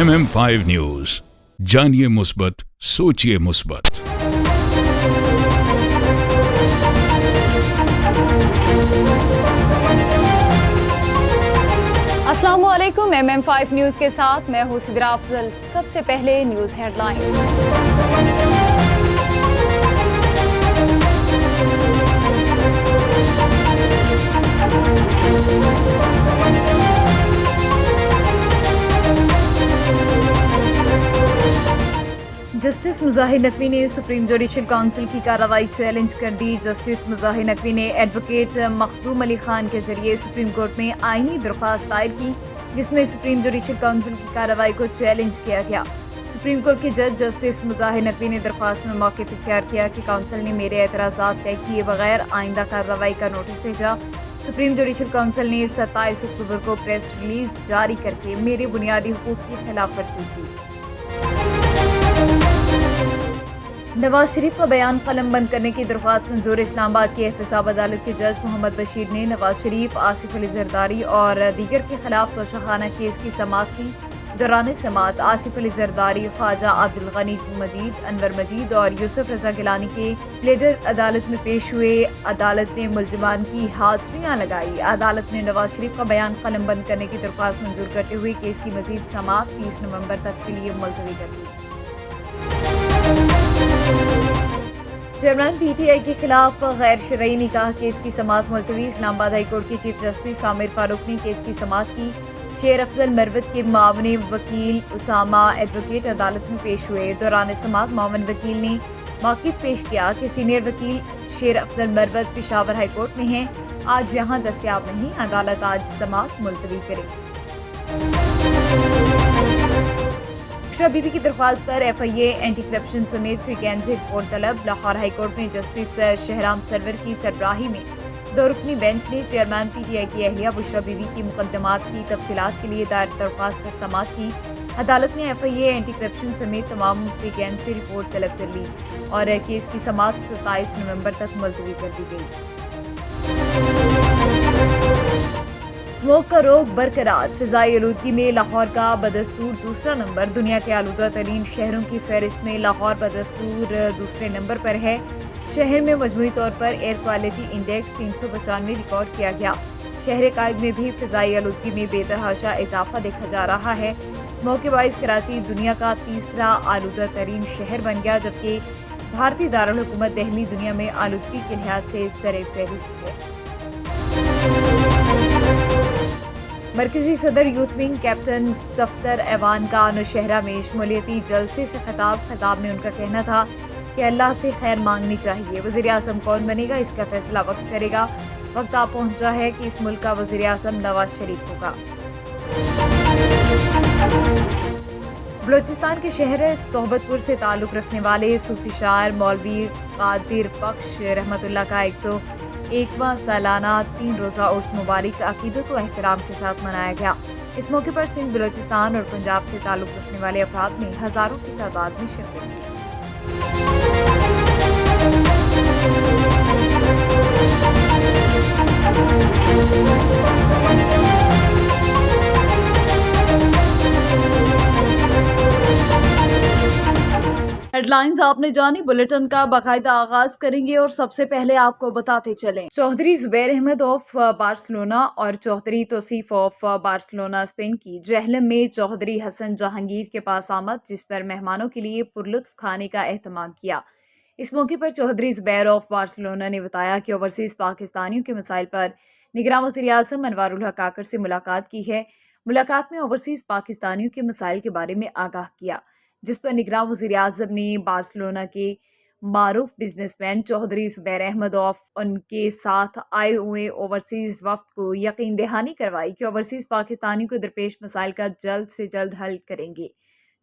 MM5 news, जानिए मुस्बत, सोचिए मुस्बत। अस्सलामुअलैकुम। MM5 न्यूज के साथ मैं हूं सिद्रा अफजल। सबसे पहले न्यूज हेडलाइन। जस्टिस मुजाहिर नकवी ने सुप्रीम जुडिशल काउंसिल की कार्रवाई चैलेंज कर दी। जस्टिस मुजाहिर नकवी ने एडवोकेट मखदूम अली खान के जरिए सुप्रीम कोर्ट में आईनी दरख्वास्त दायर की, जिसमें सुप्रीम जुडिशल काउंसिल की कार्रवाई को चैलेंज किया गया। सुप्रीम कोर्ट के जज जस्टिस मुजाहिर नकवी ने दरख्वास्त में मौक़िफ़ इख्तियार किया कि काउंसिल ने मेरे एतराज़ात तय किए बगैर आइंदा कार्रवाई का नोटिस भेजा। सुप्रीम जुडिशल काउंसिल ने 27 अक्टूबर को प्रेस रिलीज जारी करके मेरे बुनियादी हुकूक की खिलाफ वर्जी की। नवाज शरीफ का बयान कलम बंद करने की दरख्वास्त मंजूर। इस्लामाबाद की एहतसाब अदालत के जज मोहम्मद बशीर ने नवाज शरीफ, आसिफ अली जरदारी और दीगर के खिलाफ तोशाखाना केस की समाअत की। दौरान समाअत आसिफ अली जरदारी, ख्वाजा अब्दुल गनी मजीद, अनवर मजीद और यूसुफ रजा गिलानी के प्लेडर अदालत में पेश हुए। अदालत ने मुल्जिमान की हाजिरियां लगाई। अदालत ने नवाज शरीफ का बयान कलम बंद करने की दरख्वास्त मंजूर करते हुए केस की मजीद समाअत 30 नवंबर तक के लिए मुलतवी कर दी। चेयरमैन PTI के खिलाफ गैर शरई निकाह केस की समाअत मुलतवी। इस्लामाबाद हाई कोर्ट के चीफ जस्टिस आमिर फारूक ने केस की समाअत की। शेर अफजल मरवत के मामने वकील उसामा एडवोकेट अदालत में पेश हुए। दौरान समाअत मामन वकील ने मौक़िफ़ पेश किया कि सीनियर वकील शेर अफजल मरवत पेशावर हाई कोर्ट में हैं, आज यहाँ दस्तयाब नहीं। अदालत आज समाअत मुलतवी करे। बुशरा बीबी की दरख्वास्त पर FIA एंटी करप्शन समेत फ्रीकेंसी रिपोर्ट तलब। लाहौर हाई कोर्ट में जस्टिस शहराम सरवर की सरबराही में 2 रुकनी बेंच ने चेयरमैन PTI की अहलिया बुशरा बीबी की मुकदमात की तफसीलात के लिए दायर दरख्वास्त पर समाअत की। अदालत ने FIA एंटी करप्शन समेत तमाम फ्रीकेंसी रिपोर्ट तलब कर ली और केस की समाअत 27 नवंबर तक मुलतवी कर दी गई। स्मोक का रोग बरकरार। फिजाई आलूदगी में लाहौर का बदस्तूर दूसरा नंबर। दुनिया के आलूदा तरीन शहरों की फहरिस्त में लाहौर बदस्तूर दूसरे नंबर पर है। शहर में मजमूई तौर पर एयर क्वालिटी इंडेक्स 395 रिकॉर्ड किया गया। शहर कायद में भी फिजाई आलूदगी में बेतहाशा इजाफा देखा जा रहा है। स्मोक के बाइस कराची दुनिया का तीसरा आलूदा तरीन शहर बन गया, जबकि भारतीय दारुल हुकूमत दिल्ली दुनिया में आलूदगी के लिहाज से सरे फहरिस्त है। मरकजी सदर यूथ विंग कैप्टन सफ्तर ऐवान का नौशहरा में शमूलियती जलसे से खिताब में उनका कहना था कि अल्लाह से खैर मांगनी चाहिए। वज़ीर आज़म कौन बनेगा, इसका फैसला वक्त करेगा। वक्त आ पहुंचा है कि इस मुल्क का वज़ीर आज़म नवाज शरीफ होगा। बलोचिस्तान के शहर सोहबतपुर से ताल्लुक़ रखने वाले सूफी शायर मौलवी कादिर बख्श रहमतुल्लाह का 101वां सालाना 3 रोज़ा उर्स मुबारक अकीदत व एहतराम के साथ मनाया गया। इस मौके पर सिंध, बलोचिस्तान और पंजाब से ताल्लुक़ रखने वाले अफराद ने हज़ारों की तादाद में शिरकत की। हेडलाइंस आपने जानी। बुलेटिन का बाकायदा आगाज करेंगे और सबसे पहले आपको बताते चलें, चौधरी जुबैर अहमद ऑफ बार्सिलोना और Chaudhry Tauseef of Barcelona Spain की जहलम में चौधरी हसन जहांगीर के पास आमद, जिस पर मेहमानों के लिए पुरलुत्फ खाने का एहतमाम किया। इस मौके पर चौधरी जुबैर ऑफ बार्सिलोना ने बताया कि ओवरसीज़ पाकिस्तानियों के मसाइल पर निगरान वज़ीर आज़म अनवारुल हक काकड़ से मुलाकात की है। मुलाकात में ओवरसीज़ पाकिस्तानियों के मसाइल के बारे में आगाह किया, जिस पर निगरान वज़ीर आज़म ने बार्सिलोना के मारूफ बिजनेसमैन चौधरी जुबैर अहमद ऑफ उनके साथ आए हुए ओवरसीज़ वफ्द को यकीन दहानी करवाई कि ओवरसीज़ पाकिस्तानियों को दरपेश मसाइल का जल्द से जल्द हल करेंगे।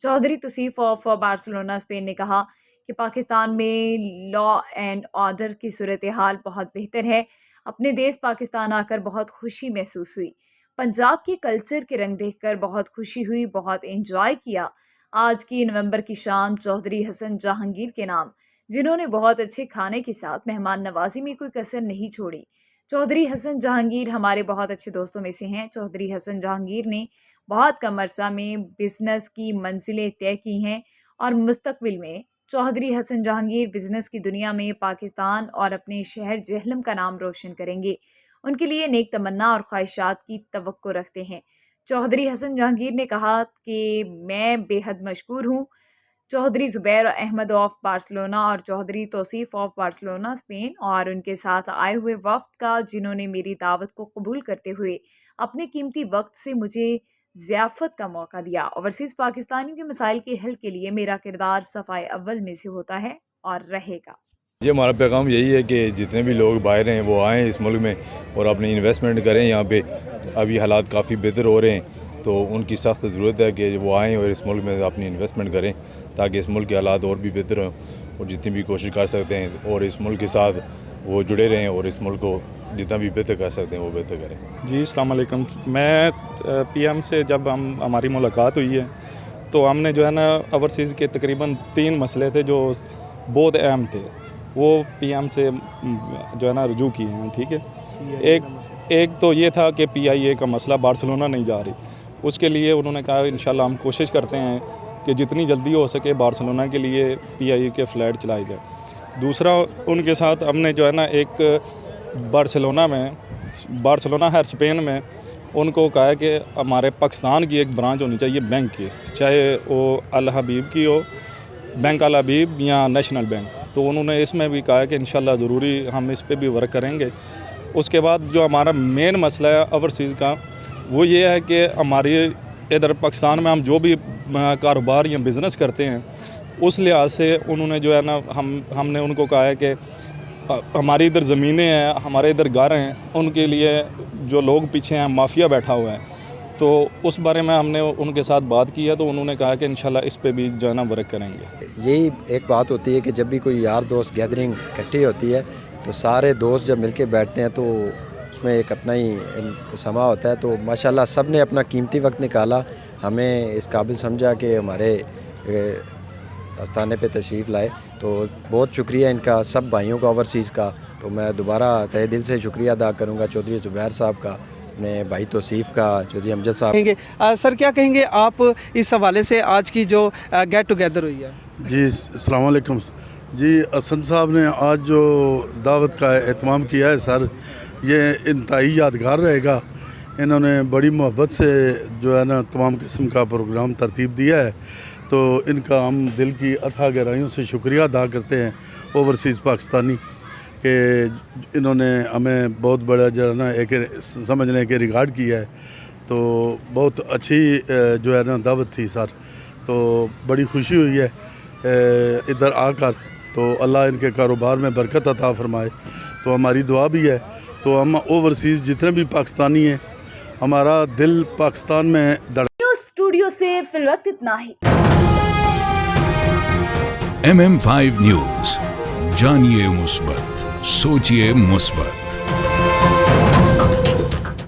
Chaudhry Tauseef of Barcelona Spain ने कहा कि पाकिस्तान में लॉ एंड ऑर्डर की सूरत हाल बहुत बेहतर है। अपने देश पाकिस्तान आकर बहुत खुशी महसूस हुई। पंजाब के कल्चर के रंग देखकर बहुत खुशी हुई, बहुत एंजॉय किया। आज की नवंबर की शाम चौधरी हसन जहांगीर के नाम, जिन्होंने बहुत अच्छे खाने के साथ मेहमान नवाजी में कोई कसर नहीं छोड़ी। चौधरी हसन जहांगीर हमारे बहुत अच्छे दोस्तों में से हैं। चौधरी हसन जहांगीर ने بہت کم عرصہ میں بزنس کی منزلیں طے کی ہیں اور مستقبل میں چودھری حسن جہانگیر بزنس کی دنیا میں پاکستان اور اپنے شہر جہلم کا نام روشن کریں گے۔ ان کے لیے نیک تمنا اور خواہشات کی توقع رکھتے ہیں۔ چودھری حسن جہانگیر نے کہا کہ میں بے حد مشکور ہوں چودھری زبیر احمد آف بارسلونا اور چودھری توصیف آف بارسلونا اسپین اور ان کے ساتھ آئے ہوئے وفد کا، جنہوں نے میری دعوت کو قبول کرتے ہوئے اپنے قیمتی وقت سے مجھے ضیافت کا موقع دیا۔ اوورسیز پاکستانیوں کے مسائل کے حل کے لیے میرا کردار صفائے اول میں سے ہوتا ہے اور رہے گا۔ جی ہمارا پیغام یہی ہے کہ جتنے بھی لوگ باہر ہیں وہ آئیں اس ملک میں اور اپنی انویسٹمنٹ کریں یہاں پہ۔ ابھی حالات کافی بہتر ہو رہے ہیں تو ان کی سخت ضرورت ہے کہ وہ آئیں اور اس ملک میں اپنی انویسٹمنٹ کریں تاکہ اس ملک کے حالات اور بھی بہتر ہوں، اور جتنی بھی کوشش کر سکتے ہیں اور اس ملک کے ساتھ وہ جڑے رہیں اور اس ملک کو جتنا بھی بہتر کر سکتے ہیں وہ بہتر کریں۔ جی السلام علیکم۔ میں پی ایم سے جب ہماری ملاقات ہوئی ہے تو ہم نے جو ہے نا اوورسیز کے تقریباً 3 مسئلے تھے جو بہت اہم تھے، وہ پی ایم سے جو ہے نا رجوع کیے ہیں، ٹھیک ہے۔ ایک تو یہ تھا کہ پی آئی اے کا مسئلہ بارسلونا نہیں جا رہی، اس کے لیے انہوں نے کہا انشاءاللہ ہم کوشش کرتے ہیں کہ جتنی جلدی ہو سکے بارسلونا کے لیے پی آئی اے کے فلائٹ چلائی جائے۔ دوسرا ان کے ساتھ ہم نے جو ہے نا ایک بارسلونا ہے اسپین میں، ان کو کہا کہ ہمارے پاکستان کی ایک برانچ ہونی چاہیے بینک کی، چاہے وہ الحبیب کی ہو، بینک الحبیب یا نیشنل بینک۔ تو انہوں نے اس میں بھی کہا کہ انشاءاللہ ضروری ہم اس پہ بھی ورک کریں گے۔ اس کے بعد جو ہمارا مین مسئلہ ہے اوورسیز کا وہ یہ ہے کہ ہماری ادھر پاکستان میں ہم جو بھی کاروبار یا بزنس کرتے ہیں اس لحاظ سے انہوں نے جو ہے نا ہم نے ان کو کہا ہے کہ ہماری ادھر زمینیں ہیں، ہمارے ادھر گھر ہیں، ان کے لیے جو لوگ پیچھے ہیں مافیا بیٹھا ہوا ہے، تو اس بارے میں ہم نے ان کے ساتھ بات کی ہے تو انہوں نے کہا کہ انشاءاللہ اس پہ بھی جو ہے نا ورک کریں گے۔ یہی ایک بات ہوتی ہے کہ جب بھی کوئی یار دوست گیدرنگ اکٹھی ہوتی ہے تو سارے دوست جب مل کے بیٹھتے ہیں تو اس میں ایک اپنا ہی سما ہوتا ہے، تو ماشاءاللہ سب نے اپنا قیمتی وقت نکالا، ہمیں اس قابل سمجھا کہ ہمارے آستانے پہ تشریف لائے، تو بہت شکریہ ان کا، سب بھائیوں کا اوورسیز کا۔ تو میں دوبارہ تہہ دل سے شکریہ ادا کروں گا چودھری زبیر صاحب کا، اپنے بھائی توصیف کا، چودھری امجد صاحب۔ سر کیا کہیں گے آپ اس حوالے سے آج کی جو گیٹ ٹوگیدر ہوئی ہے؟ جی السلام علیکم۔ جی حسن صاحب نے آج جو دعوت کا اہتمام کیا ہے سر، یہ انتہائی یادگار رہے گا۔ انہوں نے بڑی محبت سے جو ہے نا تمام قسم کا پروگرام ترتیب دیا ہے، تو ان کا ہم دل کی اتھا گہرائیوں سے شکریہ ادا کرتے ہیں اوورسیز پاکستانی کہ انہوں نے ہمیں بہت بڑا جو ہے نا ایک سمجھنے کے ریگارڈ کیا ہے، تو بہت اچھی جو ہے نا دعوت تھی سر، تو بڑی خوشی ہوئی ہے ادھر آ کر، تو اللہ ان کے کاروبار میں برکت عطا فرمائے، تو ہماری دعا بھی ہے۔ تو ہم اوورسیز جتنے بھی پاکستانی ہیں، ہمارا دل پاکستان میں نیوز اسٹوڈیو سے فی الوقت اتنا ہی۔ MM5 نیوز، جانیے مثبت، سوچیے مثبت۔